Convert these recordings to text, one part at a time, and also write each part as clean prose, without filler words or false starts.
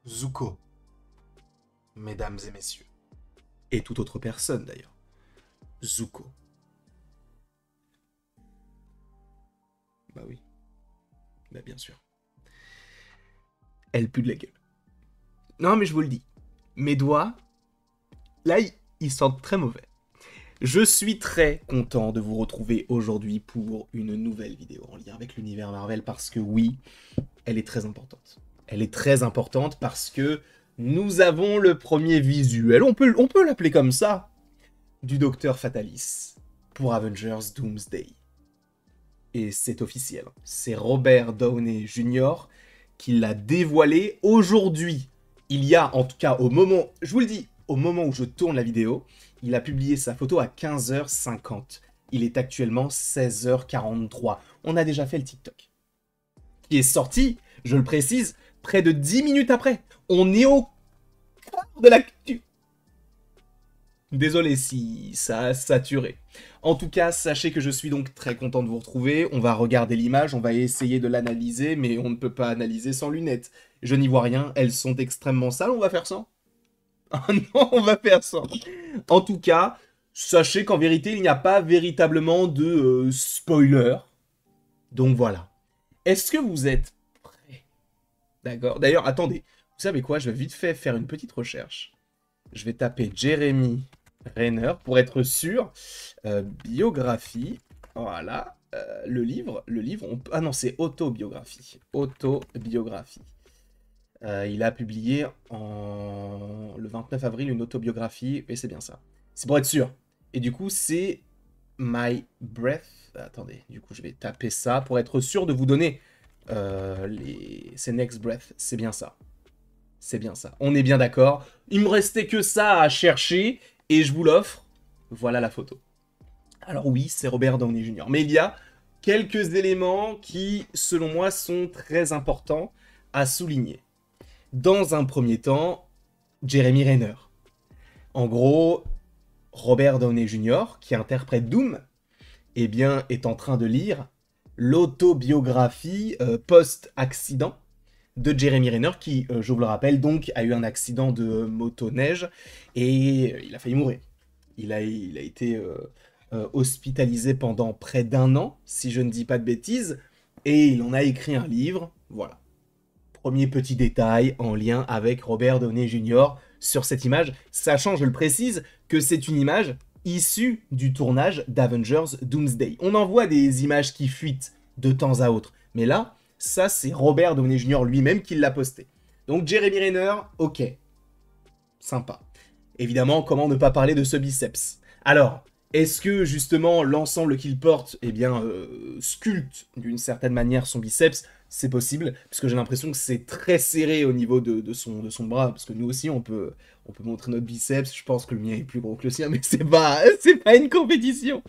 Zuko, mesdames et messieurs, et toute autre personne d'ailleurs. Zuko. Bah oui, bah bien sûr. Elle pue de la gueule. Non mais je vous le dis, mes doigts, là, ils sentent très mauvais. Je suis très content de vous retrouver aujourd'hui pour une nouvelle vidéo en lien avec l'univers Marvel parce que oui, elle est très importante. Elle est très importante parce que nous avons le premier visuel, on peut l'appeler comme ça, du Docteur Fatalis pour Avengers Doomsday. Et c'est officiel, c'est Robert Downey Jr. qui l'a dévoilé aujourd'hui. Il y a, en tout cas au moment, je vous le dis, au moment où je tourne la vidéo, il a publié sa photo à 15h50. Il est actuellement 16h43. On a déjà fait le TikTok. Qui est sorti, je le précise, près de 10 minutes après. On est au cœur de l'actu. Désolé si ça a saturé. En tout cas, sachez que je suis donc très content de vous retrouver. On va regarder l'image, on va essayer de l'analyser, mais on ne peut pas analyser sans lunettes. Je n'y vois rien, elles sont extrêmement sales, on va faire ça. Ah non, on va faire ça. En tout cas, sachez qu'en vérité, il n'y a pas véritablement de spoiler. Donc voilà. Est-ce que vous êtes prêts? D'accord. D'ailleurs, attendez. Vous savez quoi? Je vais vite fait faire une petite recherche. Je vais taper Jeremy Renner pour être sûr. Biographie. Voilà. Le livre. Ah non, c'est autobiographie. Autobiographie. Il a publié le 29 avril une autobiographie, et c'est bien ça. C'est pour être sûr. Et du coup, c'est My Breath. Attendez, du coup, je vais taper ça pour être sûr de vous donner c'est Next Breath. C'est bien ça. C'est bien ça. On est bien d'accord. Il me restait que ça à chercher, et je vous l'offre. Voilà la photo. Alors oui, c'est Robert Downey Jr. Mais il y a quelques éléments qui, selon moi, sont très importants à souligner. Dans un premier temps, Jeremy Renner. En gros, Robert Downey Jr., qui interprète Doom, eh bien, est en train de lire l'autobiographie post-accident de Jeremy Renner, qui, je vous le rappelle, donc, a eu un accident de motoneige et il a failli mourir. Il a été hospitalisé pendant près d'1 an, si je ne dis pas de bêtises, et il en a écrit un livre, voilà. Premier petit détail en lien avec Robert Downey Jr. sur cette image, sachant, je le précise, que c'est une image issue du tournage d'Avengers Doomsday. On en voit des images qui fuitent de temps à autre, mais là, ça c'est Robert Downey Jr. lui-même qui l'a posté. Donc Jeremy Renner, ok, sympa. Évidemment, comment ne pas parler de ce biceps? Alors, est-ce que justement l'ensemble qu'il porte, eh bien, sculpte d'une certaine manière son biceps? C'est possible, parce que j'ai l'impression que c'est très serré au niveau de son bras, parce que nous aussi on peut montrer notre biceps. Je pense que le mien est plus gros que le sien, mais c'est pas une compétition.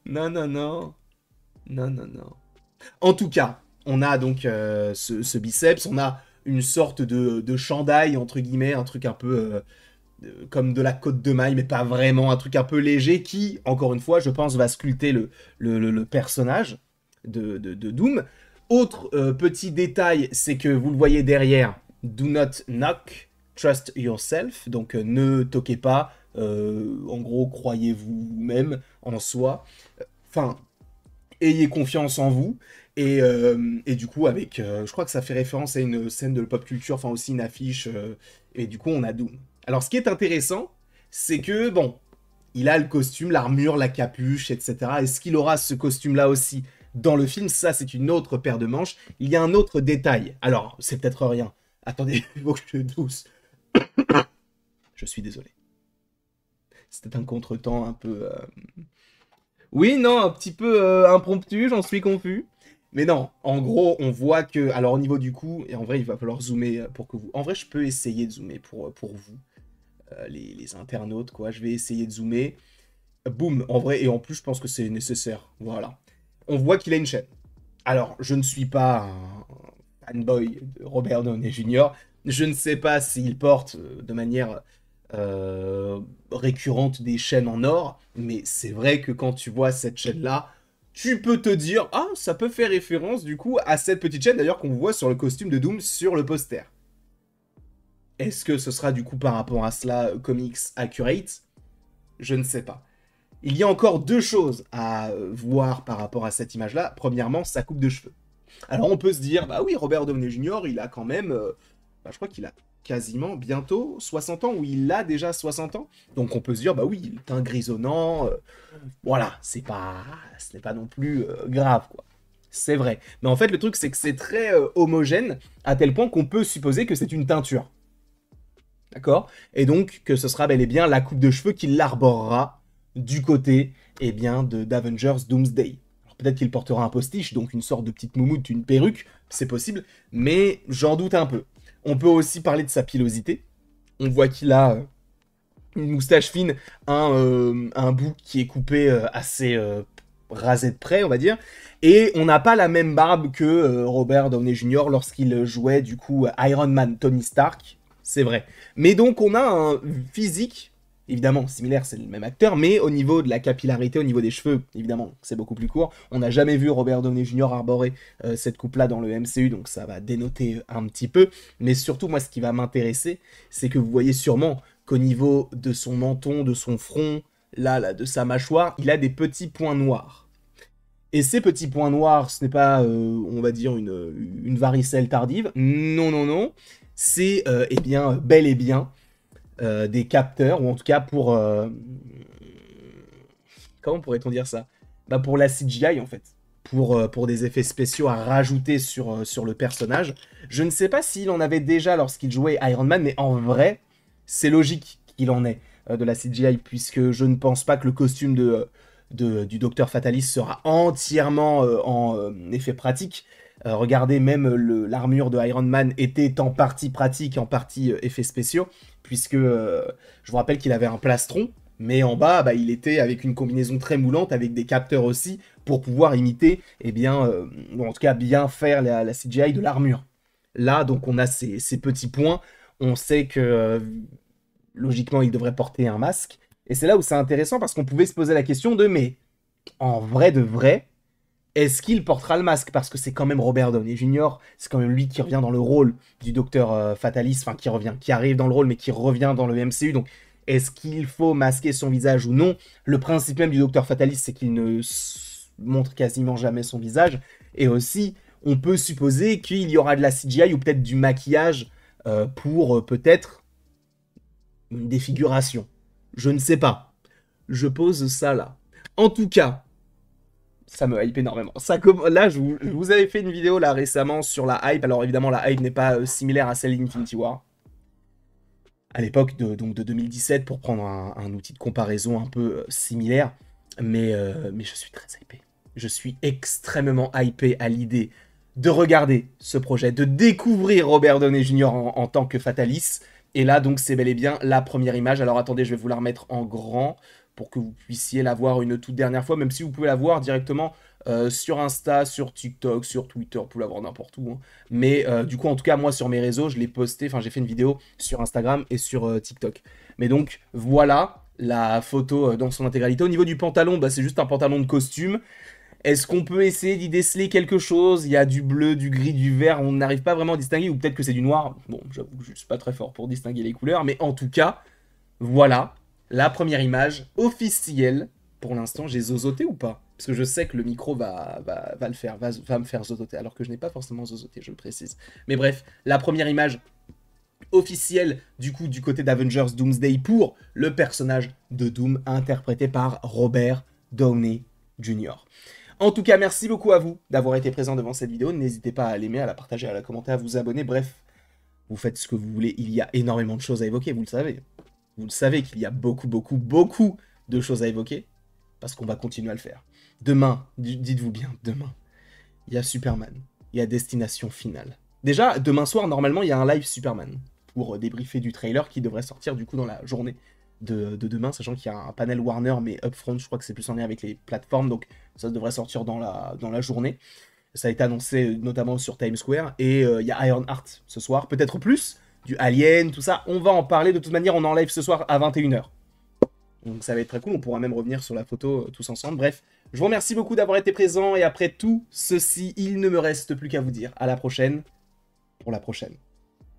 Non, non, non. Non, non, non. En tout cas, on a donc ce biceps, on a une sorte de chandail, entre guillemets, un truc un peu comme de la côte de maille, mais pas vraiment, un truc un peu léger qui, encore une fois, je pense, va sculpter le personnage de Doom. Autre petit détail, c'est que vous le voyez derrière, do not knock, trust yourself, donc ne toquez pas, en gros, croyez-vous même en soi, enfin, ayez confiance en vous, et du coup, avec, je crois que ça fait référence à une scène de pop culture, enfin aussi une affiche, et du coup, on a Doom. Alors, ce qui est intéressant, c'est que, bon, il a le costume, l'armure, la capuche, etc. Est-ce qu'il aura ce costume-là aussi dans le film? Ça, c'est une autre paire de manches. Il y a un autre détail. Alors, c'est peut-être rien. Attendez, il faut que je douce. Je suis désolé. C'était un contretemps un peu... Oui, non, un petit peu impromptu, j'en suis confus. Mais non, en gros, on voit que... Alors, au niveau du cou, et en vrai, il va falloir zoomer pour que vous... En vrai, je peux essayer de zoomer pour vous, les internautes, quoi. Je vais essayer de zoomer. Boum, en vrai, et en plus, je pense que c'est nécessaire. Voilà. On voit qu'il a une chaîne. Alors, je ne suis pas un fanboy de Robert Downey Jr. Je ne sais pas s'il porte de manière récurrente des chaînes en or, mais c'est vrai que quand tu vois cette chaîne-là, tu peux te dire, ah, ça peut faire référence du coup à cette petite chaîne d'ailleurs qu'on voit sur le costume de Doom sur le poster. Est-ce que ce sera du coup par rapport à cela comics accurate? Je ne sais pas. Il y a encore deux choses à voir par rapport à cette image-là. Premièrement, sa coupe de cheveux. Alors on peut se dire, bah oui, Robert Downey Jr., il a quand même, je crois qu'il a quasiment bientôt 60 ans, ou il a déjà 60 ans. Donc on peut se dire, bah oui, il est un grisonnant, voilà, ce n'est pas non plus grave, quoi. C'est vrai. Mais en fait, le truc, c'est que c'est très homogène, à tel point qu'on peut supposer que c'est une teinture. D'accord? Et donc, que ce sera bel et bien la coupe de cheveux qui l'arborera du côté, eh bien, d'Avengers Doomsday. Alors peut-être qu'il portera un postiche, donc une sorte de petite moumoute, une perruque, c'est possible, mais j'en doute un peu. On peut aussi parler de sa pilosité. On voit qu'il a une moustache fine, un bout qui est coupé assez rasé de près, on va dire. Et on n'a pas la même barbe que Robert Downey Jr. lorsqu'il jouait du coup Iron Man, Tony Stark, c'est vrai. Mais donc on a un physique, évidemment similaire, c'est le même acteur, mais au niveau de la capillarité, au niveau des cheveux, évidemment, c'est beaucoup plus court. On n'a jamais vu Robert Downey Jr. arborer cette coupe-là dans le MCU, donc ça va dénoter un petit peu. Mais surtout, moi, ce qui va m'intéresser, c'est que vous voyez sûrement qu'au niveau de son menton, de son front, là, de sa mâchoire, il a des petits points noirs. Et ces petits points noirs, ce n'est pas, on va dire, une varicelle tardive. Non, non, non. C'est, eh bien, bel et bien des capteurs, ou en tout cas pour... comment pourrait-on dire ça? Bah pour la CGI, en fait. Pour des effets spéciaux à rajouter sur le personnage. Je ne sais pas s'il en avait déjà lorsqu'il jouait Iron Man, mais en vrai, c'est logique qu'il en ait de la CGI, puisque je ne pense pas que le costume du Docteur Fatalis sera entièrement en effet pratique. Regardez, même l'armure de Iron Man était en partie pratique, en partie effets spéciaux, puisque je vous rappelle qu'il avait un plastron, mais en bas, bah, il était avec une combinaison très moulante, avec des capteurs aussi, pour pouvoir imiter, eh bien, ou en tout cas bien faire la CGI de l'armure. Là, donc, on a ces petits points. On sait que, logiquement, il devrait porter un masque. Et c'est là où c'est intéressant, parce qu'on pouvait se poser la question de, mais, en vrai de vrai, est-ce qu'il portera le masque? Parce que c'est quand même Robert Downey Jr., c'est quand même lui qui revient dans le rôle du Docteur Fatalis, enfin qui arrive dans le rôle, mais qui revient dans le MCU, donc est-ce qu'il faut masquer son visage ou non? Le principe même du Docteur Fatalis, c'est qu'il ne montre quasiment jamais son visage, et aussi, on peut supposer qu'il y aura de la CGI ou peut-être du maquillage pour peut-être une défiguration. Je ne sais pas. Je pose ça là. En tout cas, ça me hype énormément. Là, je vous avais fait une vidéo là récemment sur la hype. Alors évidemment, la hype n'est pas similaire à celle d'Infinity War. À l'époque donc de 2017, pour prendre un outil de comparaison un peu similaire. Mais je suis très hypé. Je suis extrêmement hypé à l'idée de regarder ce projet, de découvrir Robert Downey Jr. en tant que Fatalis. Et là, donc, c'est bel et bien la première image. Alors attendez, je vais vous la remettre en grand pour que vous puissiez la voir une toute dernière fois, même si vous pouvez la voir directement sur Insta, sur TikTok, sur Twitter, vous pouvez la voir n'importe où. Hein. Mais du coup, en tout cas, moi, sur mes réseaux, je l'ai posté, enfin, j'ai fait une vidéo sur Instagram et sur TikTok. Mais donc, voilà la photo dans son intégralité. Au niveau du pantalon, bah, c'est juste un pantalon de costume. Est-ce qu'on peut essayer d'y déceler quelque chose? Il y a du bleu, du gris, du vert, on n'arrive pas vraiment à distinguer, ou peut-être que c'est du noir. Bon, j'avoue que je suis pas très fort pour distinguer les couleurs, mais en tout cas, voilà la première image officielle. Pour l'instant, j'ai zozoté ou pas? Parce que je sais que le micro va le faire, va me faire zozoter, alors que je n'ai pas forcément zozoté, je le précise. Mais bref, la première image officielle, du coup, du côté d'Avengers Doomsday pour le personnage de Doom, interprété par Robert Downey Jr. En tout cas, merci beaucoup à vous d'avoir été présent devant cette vidéo. N'hésitez pas à l'aimer, à la partager, à la commenter, à vous abonner. Bref, vous faites ce que vous voulez. Il y a énormément de choses à évoquer, vous le savez. Vous le savez qu'il y a beaucoup, beaucoup, beaucoup de choses à évoquer. Parce qu'on va continuer à le faire. Demain, dites-vous bien, demain, il y a Superman. Il y a Destination Finale. Déjà, demain soir, normalement, il y a un live Superman. Pour débriefer du trailer qui devrait sortir du coup dans la journée de demain, sachant qu'il y a un panel Warner, mais upfront, je crois que c'est plus en lien avec les plateformes, donc ça devrait sortir dans la journée. Ça a été annoncé notamment sur Times Square, et il y a Ironheart ce soir, peut-être plus, du Alien, tout ça, on va en parler, de toute manière, on est en live ce soir à 21h. Donc ça va être très cool, on pourra même revenir sur la photo tous ensemble. Bref, je vous remercie beaucoup d'avoir été présent, et après tout ceci, il ne me reste plus qu'à vous dire à la prochaine, pour la prochaine.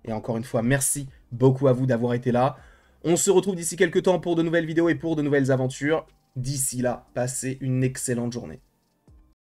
Et encore une fois, merci beaucoup à vous d'avoir été là. On se retrouve d'ici quelques temps pour de nouvelles vidéos et pour de nouvelles aventures. D'ici là, passez une excellente journée.